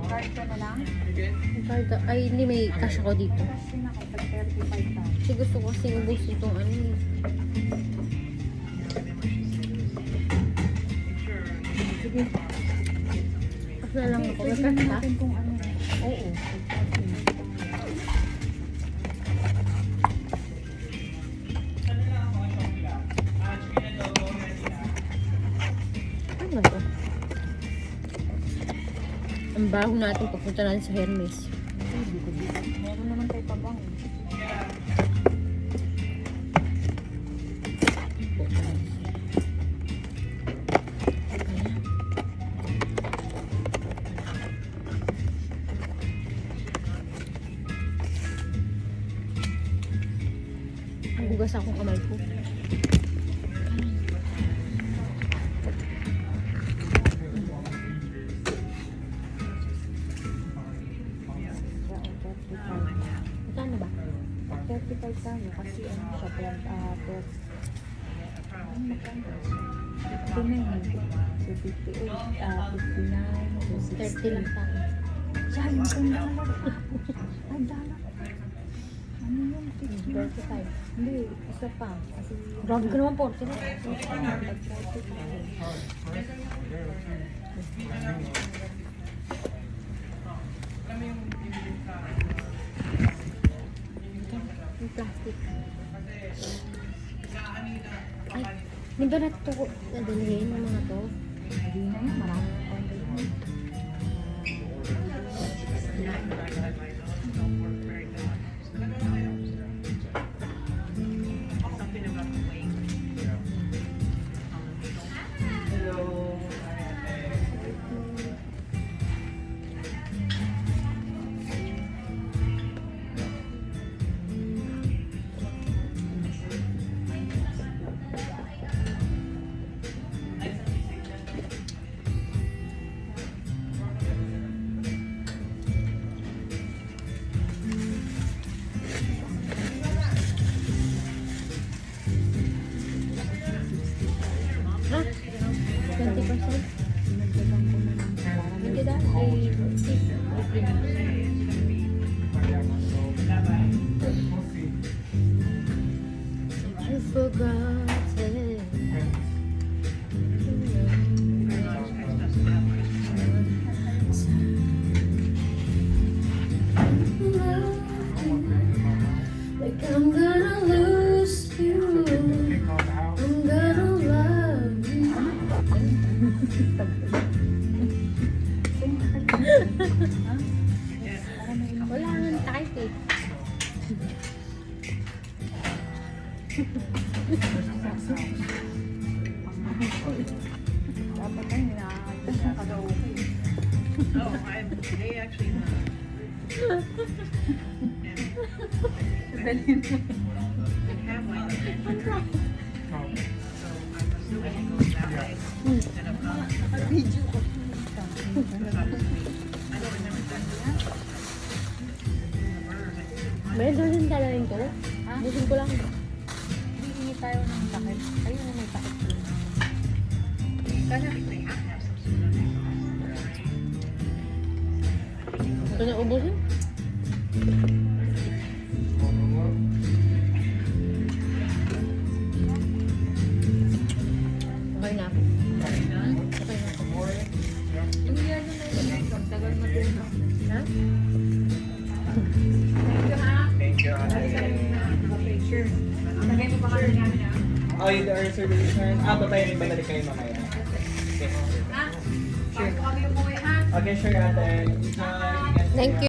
Card ka na lang? Card, ay, hindi may cash ako dito. Cash din ako, pag 35 ka. Kasi gusto ko kasi ubusin itong ano eh. Sige. Cash na lang ako. May Pwede cash ka? natin kung ano. Oo. Ano ba ito? Ang baho natin papunta natin sa Hermes. Hindi ko dito. Meron naman tayo pabang. Hugas akong kamay ko. Magkano ba? 35 tayo kasi ano siya, 59, so 58, 59, so 30 lang pa. Siya, yung ganda lang. Ay, dala. Ano yun? 35. Hindi, isa pa. Kasi, Grabe ka naman po. Sino? Yung plastic. Ay, hindi ba natin ito nadalhin yung mga to? hindi na yun, marami na tayong ganyan. Ha? 20%? Dinagdagan ko na lang para Hindi dahil you forgotten. Like I'm gonna lose you. I'm gonna love you. Wala nang type eh. dapat na yun, nakakaganda ka daw. They actually Dali na. have one. So I'm assuming it goes that way instead of Video ko. I don't remember exactly. May doon talahin ko. Ha? Busin ko lang. Hihingi tayo ng takip. Ayun na may takip ko. Kasi they have to have some sort of Ito na ubusin. Okay na. Okay na. Hindi yan na yun. Tagal matino. Ha? Thank you, ha? Picture. Lagay mo pa kami namin, ha? Oh, yung reservation. Babayarin ba natin kayo mamaya? Okay. Ha? Bago kami umuwi, ha? Okay, sure ate. Thank you.